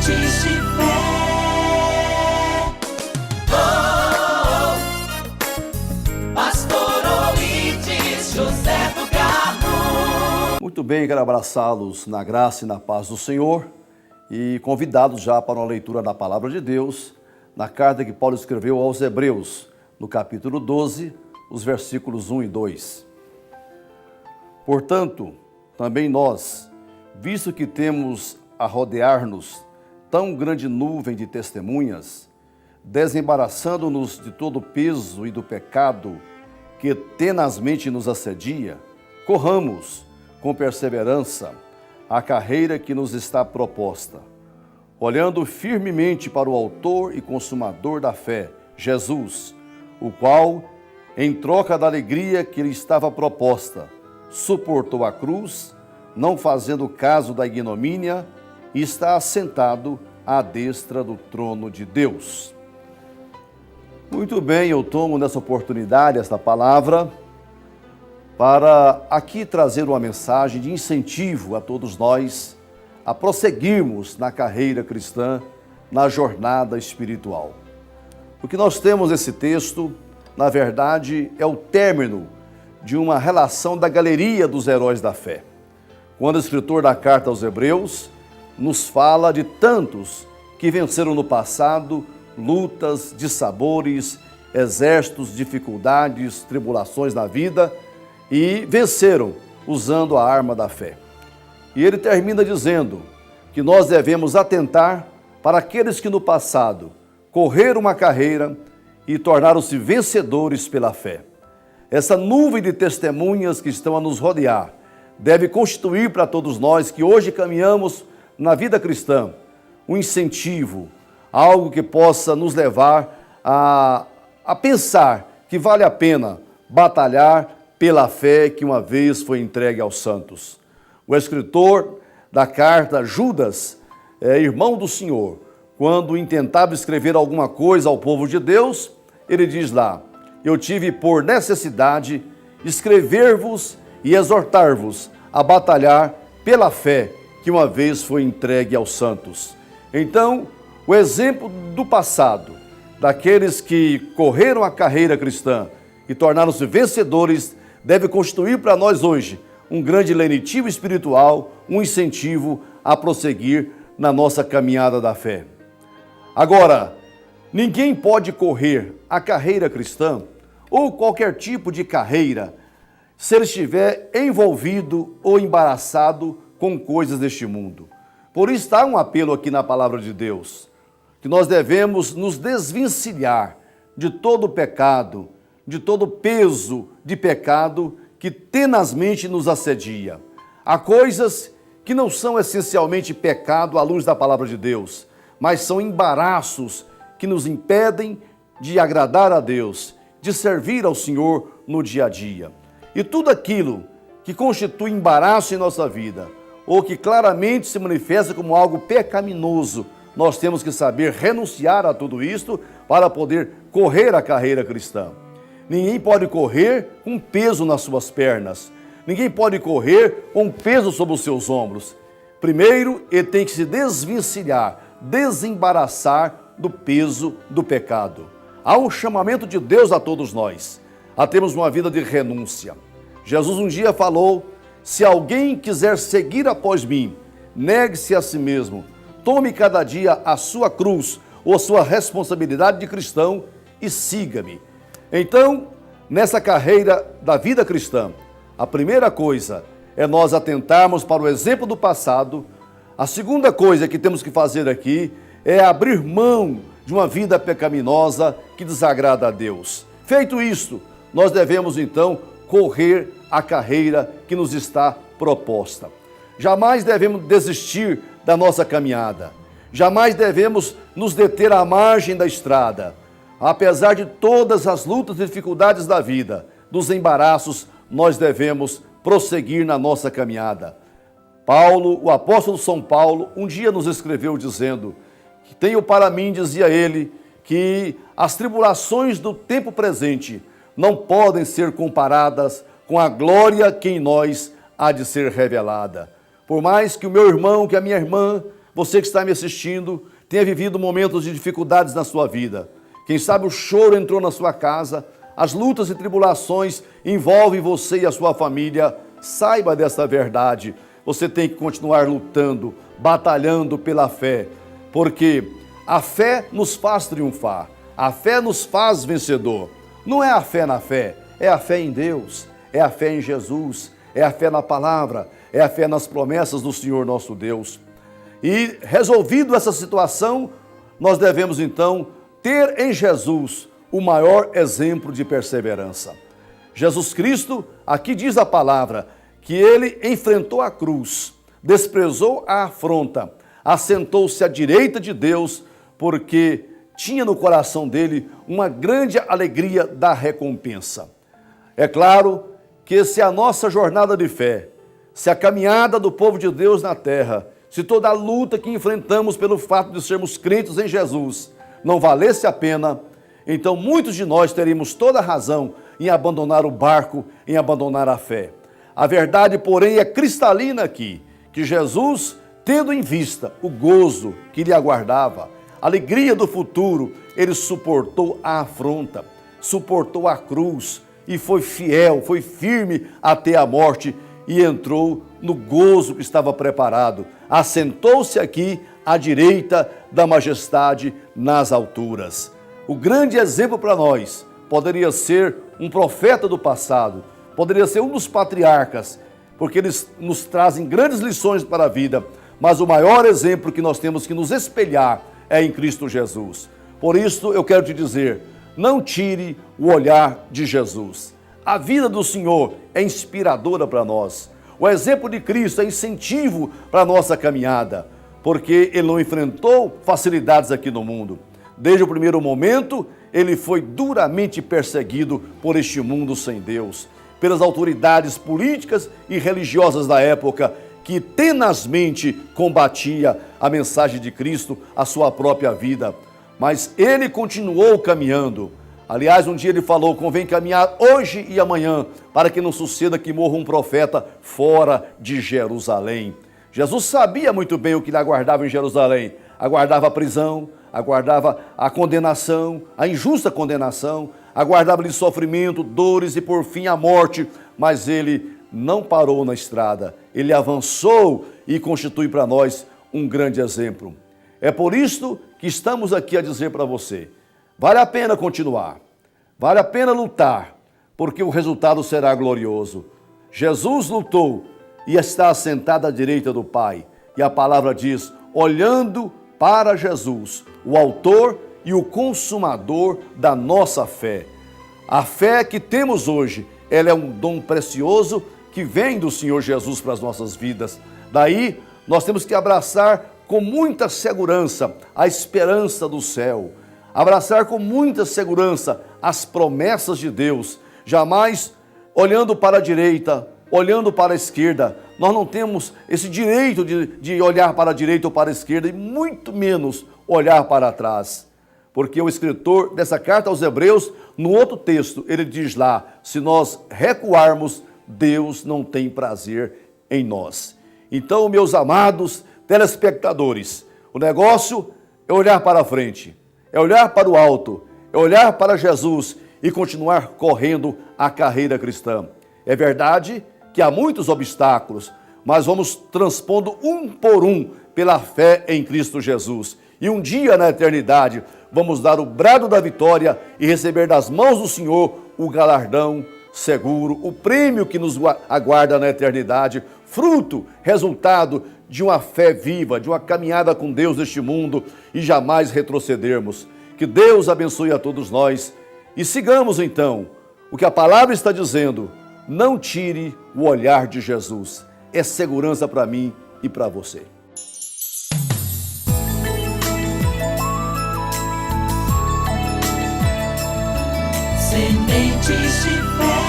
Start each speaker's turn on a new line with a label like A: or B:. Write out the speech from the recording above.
A: Sementes de Fé. Oh, Pastor Oídes José do Carmo.
B: Muito bem, quero abraçá-los na graça e na paz do Senhor e convidá-los já para uma leitura da Palavra de Deus, na carta que Paulo escreveu aos Hebreus, no capítulo 12, os versículos 1 e 2. Portanto, também nós, visto que temos a rodear-nos tão grande nuvem de testemunhas, desembaraçando-nos de todo o peso e do pecado que tenazmente nos assedia, corramos com perseverança a carreira que nos está proposta, olhando firmemente para o autor e consumador da fé, Jesus, o qual, em troca da alegria que lhe estava proposta, suportou a cruz, não fazendo caso da ignomínia, e está assentado à destra do trono de Deus. Muito bem, eu tomo nessa oportunidade esta palavra para aqui trazer uma mensagem de incentivo a todos nós a prosseguirmos na carreira cristã, na jornada espiritual. O que nós temos nesse texto, na verdade, é o término de uma relação da galeria dos heróis da fé. Quando o escritor da carta aos Hebreus nos fala de tantos que venceram no passado lutas, dissabores, exércitos, dificuldades, tribulações na vida e venceram usando a arma da fé. E ele termina dizendo que nós devemos atentar para aqueles que no passado correram uma carreira e tornaram-se vencedores pela fé. Essa nuvem de testemunhas que estão a nos rodear deve constituir para todos nós que hoje caminhamos na vida cristã um incentivo, algo que possa nos levar a pensar que vale a pena batalhar pela fé que uma vez foi entregue aos santos. O escritor da carta, Judas, irmão do Senhor, quando intentava escrever alguma coisa ao povo de Deus, ele diz lá: eu tive por necessidade escrever-vos e exortar-vos a batalhar pela fé que uma vez foi entregue aos santos. Então, o exemplo do passado, daqueles que correram a carreira cristã e tornaram-se vencedores, deve constituir para nós hoje um grande lenitivo espiritual, um incentivo a prosseguir na nossa caminhada da fé. Agora, ninguém pode correr a carreira cristã ou qualquer tipo de carreira se ele estiver envolvido ou embaraçado com coisas deste mundo. Por isso está um apelo aqui na palavra de Deus, que nós devemos nos desvencilhar de todo o pecado, de todo o peso de pecado que tenazmente nos assedia. Há coisas que não são essencialmente pecado à luz da palavra de Deus, mas são embaraços que nos impedem de agradar a Deus, de servir ao Senhor no dia a dia. E tudo aquilo que constitui embaraço em nossa vida, ou que claramente se manifesta como algo pecaminoso, nós temos que saber renunciar a tudo isto para poder correr a carreira cristã. Ninguém pode correr com peso nas suas pernas. Ninguém pode correr com peso sobre os seus ombros. Primeiro, ele tem que se desvencilhar, desembaraçar do peso do pecado. Há um chamamento de Deus a todos nós, a termos uma vida de renúncia. Jesus um dia falou: se alguém quiser seguir após mim, negue-se a si mesmo, tome cada dia a sua cruz ou a sua responsabilidade de cristão e siga-me. Então, nessa carreira da vida cristã, a primeira coisa é nós atentarmos para o exemplo do passado. A segunda coisa que temos que fazer aqui é abrir mão de uma vida pecaminosa que desagrada a Deus. Feito isto, nós devemos então correr a carreira que nos está proposta. Jamais devemos desistir da nossa caminhada. Jamais devemos nos deter à margem da estrada. Apesar de todas as lutas e dificuldades da vida, dos embaraços, nós devemos prosseguir na nossa caminhada. Paulo, o apóstolo São Paulo, um dia nos escreveu dizendo que tenho para mim, dizia ele, que as tribulações do tempo presente não podem ser comparadas com a glória que em nós há de ser revelada. Por mais que o meu irmão, que a minha irmã você que está me assistindo, tenha vivido momentos de dificuldades na sua vida. Quem sabe o choro entrou na sua casa, as lutas e tribulações envolvem você e a sua família. Saiba dessa verdade. Você tem que continuar lutando, batalhando pela fé, porque a fé nos faz triunfar, a fé nos faz vencedor. Não é a fé na fé, é a fé em Deus, é a fé em Jesus, é a fé na palavra, é a fé nas promessas do Senhor nosso Deus. E resolvido essa situação, nós devemos então ter em Jesus o maior exemplo de perseverança. Jesus Cristo, aqui diz a palavra, que ele enfrentou a cruz, desprezou a afronta, assentou-se à direita de Deus, porque tinha no coração dele uma grande alegria da recompensa. É claro que se a nossa jornada de fé, se a caminhada do povo de Deus na terra, se toda a luta que enfrentamos pelo fato de sermos crentes em Jesus não valesse a pena, então muitos de nós teríamos toda a razão em abandonar o barco, em abandonar a fé. A verdade, porém, é cristalina aqui, que Jesus, tendo em vista o gozo que lhe aguardava, a alegria do futuro, ele suportou a afronta, suportou a cruz e foi fiel, foi firme até a morte e entrou no gozo que estava preparado. Assentou-se aqui à direita da majestade nas alturas. O grande exemplo para nós poderia ser um profeta do passado, poderia ser um dos patriarcas, porque eles nos trazem grandes lições para a vida, mas o maior exemplo que nós temos que nos espelhar é em Cristo Jesus. Por isso eu quero te dizer, não tire o olhar de Jesus. A vida do Senhor é inspiradora para nós. O exemplo de Cristo é incentivo para a nossa caminhada, porque ele não enfrentou facilidades aqui no mundo. Desde o primeiro momento, ele foi duramente perseguido por este mundo sem Deus, pelas autoridades políticas e religiosas da época, que tenazmente combatia a mensagem de Cristo, a sua própria vida. Mas ele continuou caminhando. Aliás, um dia ele falou, convém caminhar hoje e amanhã, para que não suceda que morra um profeta fora de Jerusalém. Jesus sabia muito bem o que lhe aguardava em Jerusalém. Aguardava a prisão, aguardava a condenação, a injusta condenação, aguardava-lhe sofrimento, dores e por fim a morte, mas ele não parou na estrada, ele avançou e constitui para nós um grande exemplo. É por isso que estamos aqui a dizer para você, vale a pena continuar, vale a pena lutar, porque o resultado será glorioso. Jesus lutou e está assentado à direita do Pai, e a palavra diz, olhando para Jesus, o autor e o consumador da nossa fé. A fé que temos hoje, ela é um dom precioso que vem do Senhor Jesus para as nossas vidas. Daí, nós temos que abraçar com muita segurança a esperança do céu, abraçar com muita segurança as promessas de Deus, jamais olhando para a direita, olhando para a esquerda. Nós não temos esse direito de olhar para a direita ou para a esquerda e muito menos olhar para trás. Porque o escritor dessa carta aos Hebreus, no outro texto, ele diz lá, se nós recuarmos, Deus não tem prazer em nós. Então, meus amados telespectadores, o negócio é olhar para frente, é olhar para o alto, é olhar para Jesus e continuar correndo a carreira cristã. É verdade que há muitos obstáculos, mas vamos transpondo um por um pela fé em Cristo Jesus. E um dia na eternidade vamos dar o brado da vitória e receber das mãos do Senhor o galardão seguro, o prêmio que nos aguarda na eternidade, fruto, resultado de uma fé viva, de uma caminhada com Deus neste mundo e jamais retrocedermos. Que Deus abençoe a todos nós e sigamos então o que a palavra está dizendo. Não tire o olhar de Jesus. É segurança para mim e para você.
A: Sementes de fé.